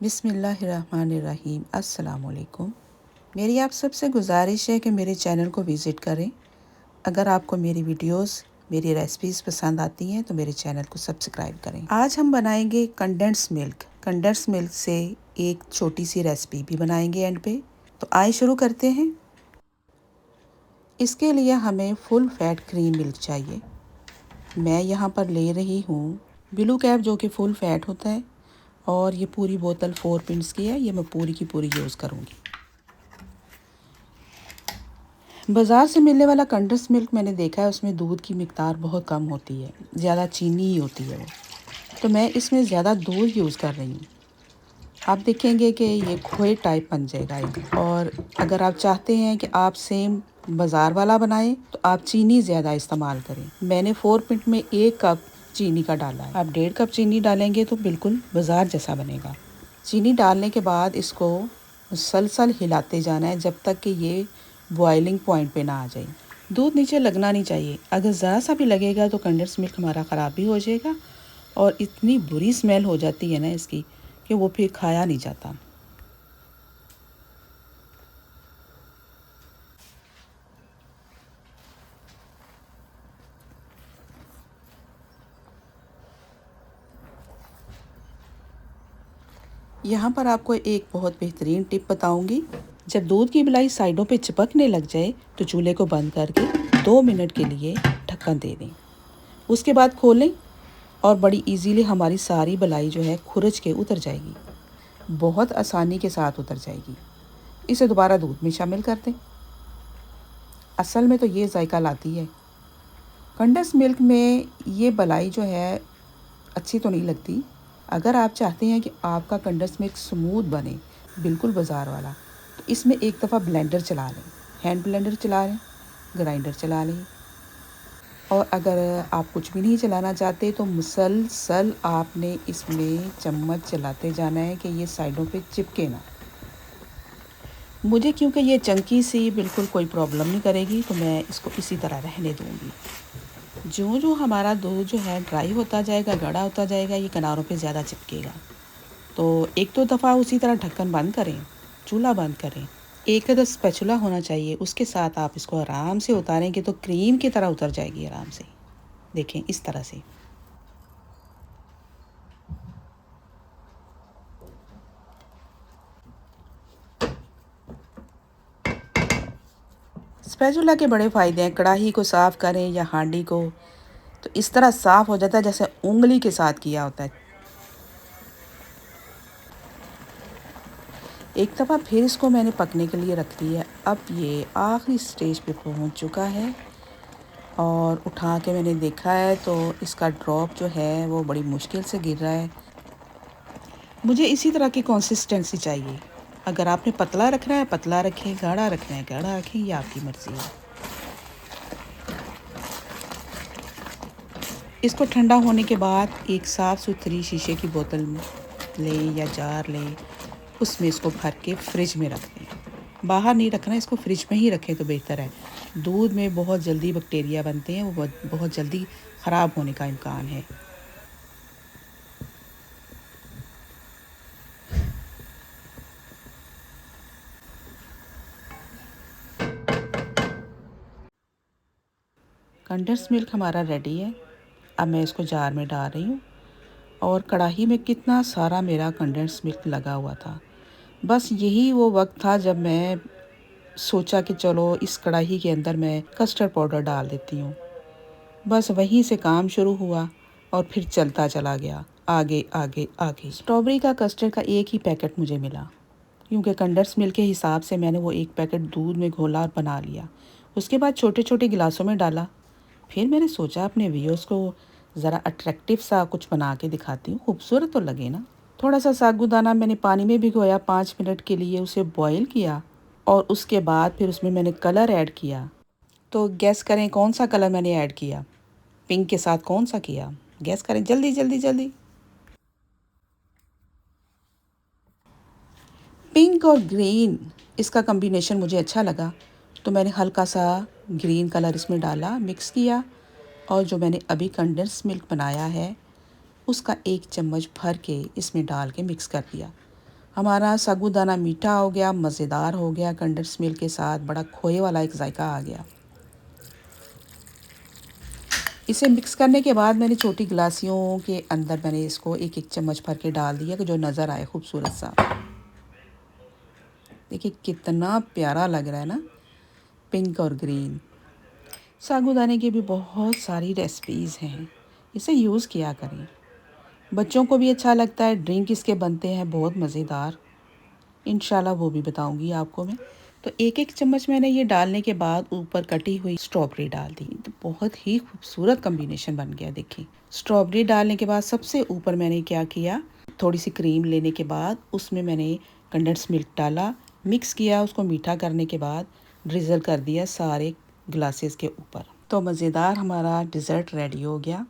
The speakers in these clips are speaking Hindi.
बिस्मिल्लाहिर्रहमानिर्रहीम। अस्सलाम वालेकुम। मेरी आप सबसे गुजारिश है कि मेरे चैनल को विज़िट करें। अगर आपको मेरी वीडियोस, मेरी रेसिपीज़ पसंद आती हैं तो मेरे चैनल को सब्सक्राइब करें। आज हम बनाएंगे कंडेंस मिल्क। कंडेंस मिल्क से एक छोटी सी रेसिपी भी बनाएंगे एंड पे। तो आइए शुरू करते हैं। इसके लिए हमें फुल फैट क्रीम मिल्क चाहिए। मैं यहाँ पर ले रही हूँ ब्लू कैप, जो कि फुल फैट होता है, और ये पूरी बोतल 4 पिंट्स की है। ये मैं पूरी की पूरी यूज़ करूँगी। बाज़ार से मिलने वाला कंडेंस मिल्क मैंने देखा है, उसमें दूध की मिक़दार बहुत कम होती है, ज़्यादा चीनी ही होती है वो। तो मैं इसमें ज़्यादा दूध यूज़ कर रही हूँ। आप देखेंगे कि ये खोए टाइप बन जाएगा एक। और अगर आप चाहते हैं कि आप सेम बाज़ार वाला बनाएं तो आप चीनी ज़्यादा इस्तेमाल करें। मैंने 4 पिंट में 1 कप चीनी का डाला है। आप 1.5 कप चीनी डालेंगे तो बिल्कुल बाज़ार जैसा बनेगा। चीनी डालने के बाद इसको मुसलसल हिलाते जाना है जब तक कि ये बॉइलिंग पॉइंट पे ना आ जाए। दूध नीचे लगना नहीं चाहिए। अगर ज़रा सा भी लगेगा तो कंडेंस मिल्क हमारा ख़राब भी हो जाएगा और इतनी बुरी स्मेल हो जाती है ना इसकी कि वो फिर खाया नहीं जाता। यहाँ पर आपको एक बहुत बेहतरीन टिप बताऊंगी। जब दूध की मलाई साइडों पे चिपकने लग जाए तो चूल्हे को बंद करके 2 मिनट के लिए ढक्कन दे दें। उसके बाद खोलें और बड़ी इजीली हमारी सारी मलाई जो है खुरच के उतर जाएगी। बहुत आसानी के साथ उतर जाएगी। इसे दोबारा दूध में शामिल कर दें। असल में तो ये जायका लाती है। कंडेंस मिल्क में ये मलाई जो है अच्छी तो नहीं लगती। अगर आप चाहते हैं कि आपका कंडेंस मिल्क स्मूथ बने, बिल्कुल बाज़ार वाला, तो इसमें एक दफ़ा ब्लेंडर चला लें। हैंड ब्लेंडर चला लें, ग्राइंडर चला लें। और अगर आप कुछ भी नहीं चलाना चाहते तो मुसलसल आपने इसमें चम्मच चलाते जाना है कि ये साइडों पे चिपके ना। मुझे क्योंकि ये चंकी सी बिल्कुल कोई प्रॉब्लम नहीं करेगी तो मैं इसको इसी तरह रहने दूँगी। जो जो हमारा दूध जो है ड्राई होता जाएगा, गाढ़ा होता जाएगा, ये किनारों पे ज़्यादा चिपकेगा। तो एक दो दफ़ा उसी तरह ढक्कन बंद करें, चूल्हा बंद करें। एक अदद स्पैचुला होना चाहिए, उसके साथ आप इसको आराम से उतारेंगे तो क्रीम की तरह उतर जाएगी आराम से। देखें इस तरह से। स्पैचुला के बड़े फ़ायदे हैं। कढ़ाई को साफ़ करें या हांडी को, तो इस तरह साफ़ हो जाता है जैसे उंगली के साथ किया होता है। एक दफ़ा फिर इसको मैंने पकने के लिए रख दिया। अब ये आखिरी स्टेज पे पहुंच चुका है और उठा के मैंने देखा है तो इसका ड्रॉप जो है वो बड़ी मुश्किल से गिर रहा है। मुझे इसी तरह की कंसिस्टेंसी चाहिए। अगर आपने पतला रखना है पतला रखें, गाढ़ा रखना है गाढ़ा रखें, ये आपकी मर्ज़ी है। इसको ठंडा होने के बाद एक साफ़ सुथरी शीशे की बोतल लें या जार लें, उसमें इसको भर के फ्रिज में रख दें। बाहर नहीं रखना, इसको फ्रिज में ही रखें तो बेहतर है। दूध में बहुत जल्दी बैक्टीरिया बनते हैं, वो बहुत जल्दी ख़राब होने का इम्कान है। कंडेंस मिल्क हमारा रेडी है। अब मैं इसको जार में डाल रही हूँ और कढ़ाई में कितना सारा मेरा कंडेंस मिल्क लगा हुआ था। बस यही वो वक्त था जब मैं सोचा कि चलो इस कढ़ाई के अंदर मैं कस्टर्ड पाउडर डाल देती हूँ। बस वहीं से काम शुरू हुआ और फिर चलता चला गया, आगे आगे आगे। स्ट्रॉबेरी का कस्टर्ड का एक ही पैकेट मुझे मिला, क्योंकि कंडेंस मिल्क के हिसाब से मैंने वो एक पैकेट दूध में घोला और बना लिया। उसके बाद छोटे छोटे गिलासों में डाला। फिर मैंने सोचा अपने व्यूअर्स को ज़रा अट्रैक्टिव सा कुछ बना के दिखाती हूँ, खूबसूरत तो लगे ना। थोड़ा सा साबूदाना मैंने पानी में भिगोया, 5 मिनट के लिए उसे बॉईल किया और उसके बाद फिर उसमें मैंने कलर ऐड किया। तो गैस करें कौन सा कलर मैंने ऐड किया, पिंक के साथ कौन सा किया, गैस करें जल्दी जल्दी जल्दी। पिंक और ग्रीन, इसका कम्बिनेशन मुझे अच्छा लगा तो मैंने हल्का सा ग्रीन कलर इसमें डाला, मिक्स किया और जो मैंने अभी कंडेंस मिल्क बनाया है उसका 1 चम्मच भर के इसमें डाल के मिक्स कर दिया। हमारा साबूदाना मीठा हो गया, मज़ेदार हो गया, कंडेंस मिल्क के साथ बड़ा खोए वाला एक जायका आ गया। इसे मिक्स करने के बाद मैंने छोटी गिलासियों के अंदर मैंने इसको एक एक चम्मच भर के डाल दिया कि जो नज़र आए खूबसूरत सा। देखिए कितना प्यारा लग रहा है ना, पिंक और ग्रीन। साबूदाने की भी बहुत सारी रेसिपीज़ हैं, इसे यूज़ किया करें। बच्चों को भी अच्छा लगता है, ड्रिंक इसके बनते हैं बहुत मज़ेदार। इंशाल्लाह वो भी बताऊंगी आपको मैं। तो एक एक चम्मच मैंने ये डालने के बाद ऊपर कटी हुई स्ट्रॉबेरी डाल दी, तो बहुत ही खूबसूरत कॉम्बिनेशन बन गया। देखिए स्ट्रॉबेरी डालने के बाद सबसे ऊपर मैंने क्या किया, थोड़ी सी क्रीम लेने के बाद उसमें मैंने कंडेंस मिल्क डाला, मिक्स किया, उसको मीठा करने के बाद ड्रिज़ल कर दिया सारे ग्लासेस के ऊपर। तो मज़ेदार हमारा डिज़र्ट रेडी हो गया।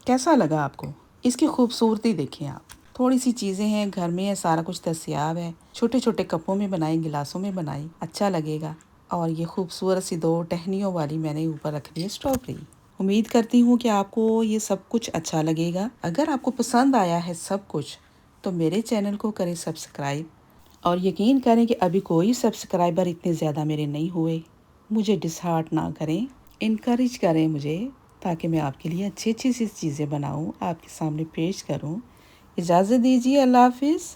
कैसा लगा आपको? इसकी खूबसूरती देखें आप। थोड़ी सी चीज़ें हैं घर में है, सारा कुछ दस्तयाब है। छोटे छोटे कपों में बनाई, गिलासों में बनाई, अच्छा लगेगा। और ये खूबसूरत सी 2 टहनियों वाली मैंने ऊपर रख दी है स्ट्रॉबेरी। उम्मीद करती हूँ कि आपको ये सब कुछ अच्छा लगेगा। अगर आपको पसंद आया है सब कुछ तो मेरे चैनल को करें सब्सक्राइब, और यकीन करें कि अभी कोई सब्सक्राइबर इतने ज़्यादा मेरे नहीं हुए। मुझे डिसहार्ट ना करें, इनकरेज करें मुझे, ताकि मैं आपके लिए अच्छी अच्छी सी चीज़ें बनाऊं, आपके सामने पेश करूं। इजाज़त दीजिए, अल्लाह हाफिज़।